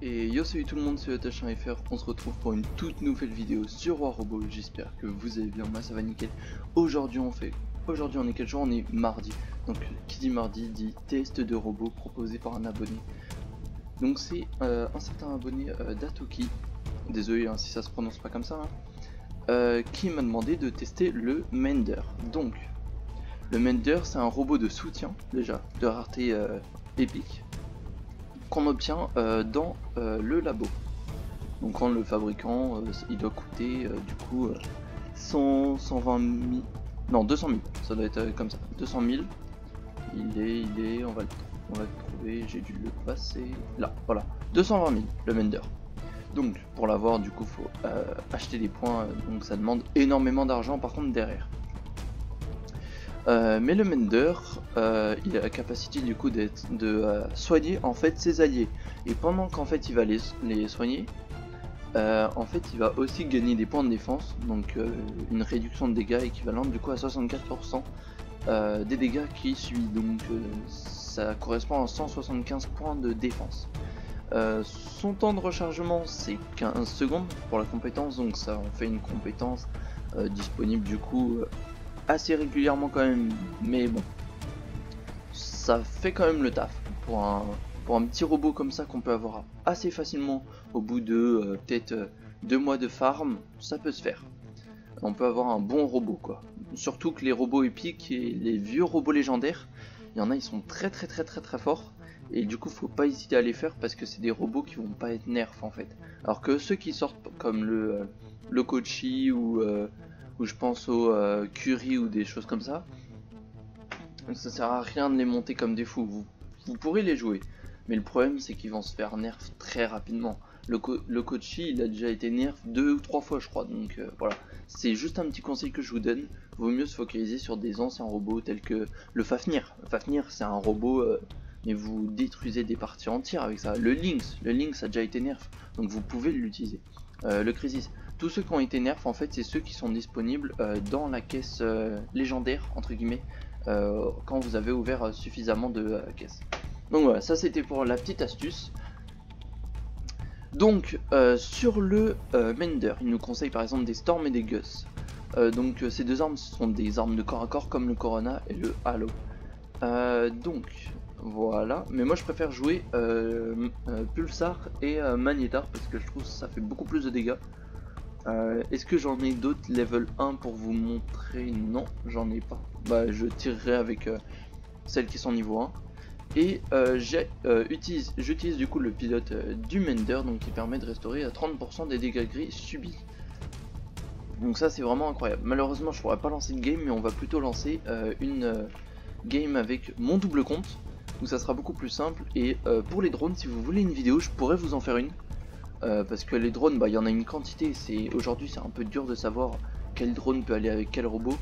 Et yo, salut tout le monde, c'est Attache1fr. On se retrouve pour une toute nouvelle vidéo sur Roi Robot. J'espère que vous allez bien, moi ça va nickel. Aujourd'hui on est quel jour? On est mardi. Donc qui dit mardi dit test de robot proposé par un abonné. Donc c'est un certain abonné d'Atoki, désolé hein, si ça se prononce pas comme ça, hein, qui m'a demandé de tester le Mender. Donc le Mender, c'est un robot de soutien déjà de rareté épique qu'on obtient dans le labo. Donc quand le fabricant il doit coûter du coup 120 000, non 200 000, ça doit être comme ça, 200 000. Il est, on va le trouver, j'ai dû le passer là, voilà, 220 000 le Mender. Donc pour l'avoir du coup faut acheter des points, donc ça demande énormément d'argent par contre derrière. Mais le Mender, il a la capacité du coup de soigner en fait ses alliés. Et pendant qu'en fait il va les soigner, en fait il va aussi gagner des points de défense, donc une réduction de dégâts équivalente du coup à 64% des dégâts qu'il subit. Donc ça correspond à 175 points de défense. Son temps de rechargement c'est 15 secondes pour la compétence, donc ça en fait une compétence disponible du coup assez régulièrement quand même, mais bon, ça fait quand même le taf pour un petit robot comme ça qu'on peut avoir assez facilement au bout de peut-être 2 mois de farm. Ça peut se faire, on peut avoir un bon robot quoi. Surtout que les robots épiques et les vieux robots légendaires, il y en a, ils sont très forts, et du coup faut pas hésiter à les faire parce que c'est des robots qui vont pas être nerfs en fait. Alors que ceux qui sortent comme le Kochi ou je pense au Curie ou des choses comme ça sert à rien de les monter comme des fous. Vous pourrez les jouer, mais le problème c'est qu'ils vont se faire nerf très rapidement. Le Kochi il a déjà été nerf 2 ou 3 fois je crois, donc voilà. C'est juste un petit conseil que je vous donne, vaut mieux se focaliser sur des anciens robots tels que le Fafnir. Le Fafnir c'est un robot, mais vous détruisez des parties entières avec ça. Le Lynx a déjà été nerf, donc vous pouvez l'utiliser. Le Crisis, tous ceux qui ont été nerfs en fait c'est ceux qui sont disponibles dans la caisse légendaire entre guillemets, quand vous avez ouvert suffisamment de caisses. Donc voilà, ça c'était pour la petite astuce. Donc sur le Mender, il nous conseille par exemple des Storm et des Gus. Donc ces deux armes sont des armes de corps à corps comme le Corona et le Halo. Donc voilà, mais moi je préfère jouer Pulsar et Magnétar parce que je trouve que ça fait beaucoup plus de dégâts. Est-ce que j'en ai d'autres level 1 pour vous montrer? Non, j'en ai pas. Bah je tirerai avec celles qui sont niveau 1. Et j'utilise du coup le pilote du Mender, donc qui permet de restaurer à 30% des dégâts gris subis. Donc ça c'est vraiment incroyable. Malheureusement je pourrais pas lancer de game, mais on va plutôt lancer une game avec mon double compte, où ça sera beaucoup plus simple. Et pour les drones, si vous voulez une vidéo, je pourrais vous en faire une. Parce que les drones, bah il y en a une quantité, aujourd'hui c'est un peu dur de savoir quel drone peut aller avec quel robot.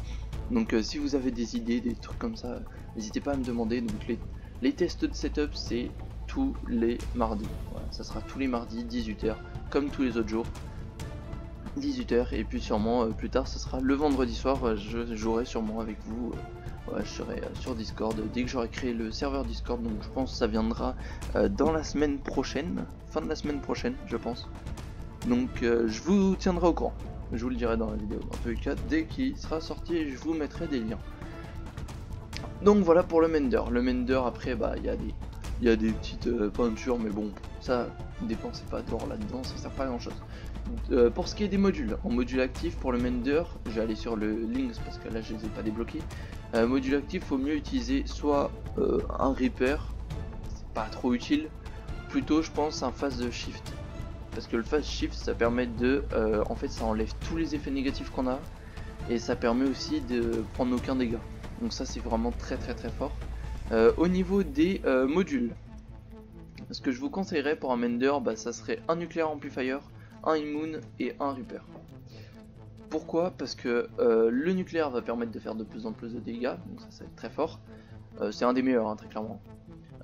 Donc si vous avez des idées, des trucs comme ça, n'hésitez pas à me demander. Donc les tests de setup c'est tous les mardis, voilà, ça sera tous les mardis 18 h comme tous les autres jours 18 h, et puis sûrement plus tard ce sera le vendredi soir, je jouerai sûrement avec vous. Ouais, je serai sur Discord dès que j'aurai créé le serveur Discord, donc je pense que ça viendra dans la semaine prochaine, fin de la semaine prochaine je pense. Donc je vous tiendrai au courant, je vous le dirai dans la vidéo. Dans tous les cas, dès qu'il sera sorti, je vous mettrai des liens. Donc voilà pour le Mender. Le Mender après bah il y a des petites peintures, mais bon ça dépensez pas d'or là-dedans, ça sert pas à grand chose. Pour ce qui est des modules, en module actif pour le Mender, je vais aller sur le Lynx parce que là je les ai pas débloqués. Module actif, faut mieux utiliser soit un Reaper, c'est pas trop utile, plutôt je pense un phase shift. Parce que le phase shift ça permet de, en fait ça enlève tous les effets négatifs qu'on a, et ça permet aussi de prendre aucun dégât. Donc ça c'est vraiment très fort. Au niveau des modules, ce que je vous conseillerais pour un Mender, bah, ça serait un Nuclear Amplifier, un Immune et un Reaper. Pourquoi? Parce que le nucléaire va permettre de faire de plus en plus de dégâts, donc ça va être très fort. C'est un des meilleurs hein, très clairement.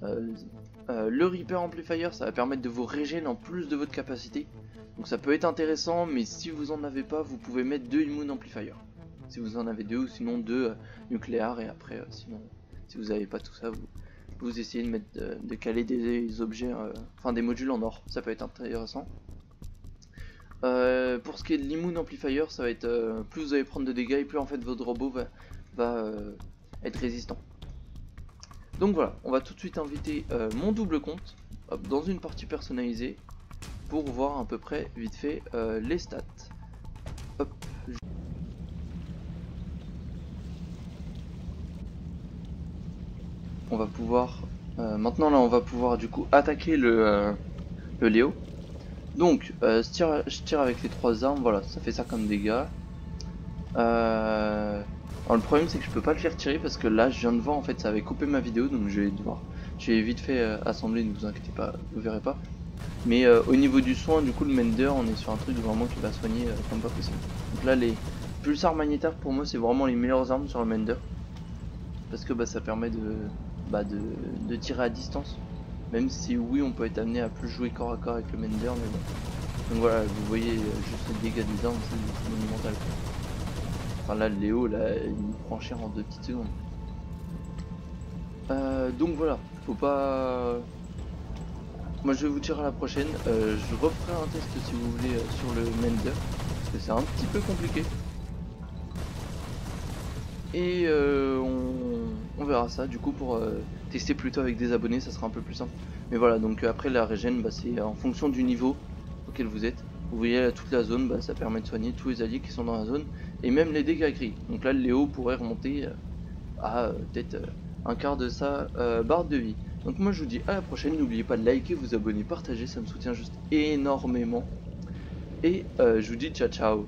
Le Reaper Amplifier ça va permettre de vous régénérer en plus de votre capacité, donc ça peut être intéressant, mais si vous en avez pas, vous pouvez mettre 2 Immune Amplifier. Si vous en avez 2, ou sinon 2 nucléaires, et après sinon si vous n'avez pas tout ça, vous vous essayez de mettre de caler des objets, enfin des modules en or, ça peut être intéressant. Pour ce qui est de l'Immune Amplifier, ça va être plus vous allez prendre de dégâts et plus en fait votre robot va être résistant. Donc voilà, on va tout de suite inviter mon double compte hop, dans une partie personnalisée pour voir à peu près vite fait les stats. Hop. On va pouvoir maintenant là on va pouvoir du coup attaquer le Léo. Donc je tire avec les 3 armes, voilà, ça fait ça comme dégâts. Alors, le problème c'est que je peux pas le faire tirer parce que là je viens de voir en fait ça avait coupé ma vidéo, donc je vais devoir, j'ai vite fait assembler, ne vous inquiétez pas, vous verrez pas. Mais au niveau du soin, du coup le Mender on est sur un truc vraiment qui va soigner comme pas possible. Donc là les pulsars magnétaires pour moi c'est vraiment les meilleures armes sur le Mender. Parce que bah, ça permet de tirer à distance. Même si oui on peut être amené à plus jouer corps à corps avec le Mender, mais bon. Donc voilà, vous voyez juste les dégâts des armes, c'est monumental. Enfin là le Léo là il nous prend cher en 2 petites secondes. Donc voilà, faut pas... Moi je vais vous dire à la prochaine, je referai un test si vous voulez sur le Mender, parce que c'est un petit peu compliqué. Et on verra ça du coup pour tester plutôt avec des abonnés, ça sera un peu plus simple. Mais voilà, donc après la régène, bah, c'est en fonction du niveau auquel vous êtes. Vous voyez là toute la zone, bah, ça permet de soigner tous les alliés qui sont dans la zone. Et même les dégâts gris. Donc là le Léo pourrait remonter à peut-être un quart de sa barre de vie. Donc moi je vous dis à la prochaine, n'oubliez pas de liker, vous abonner, partager, ça me soutient juste énormément. Et je vous dis ciao ciao.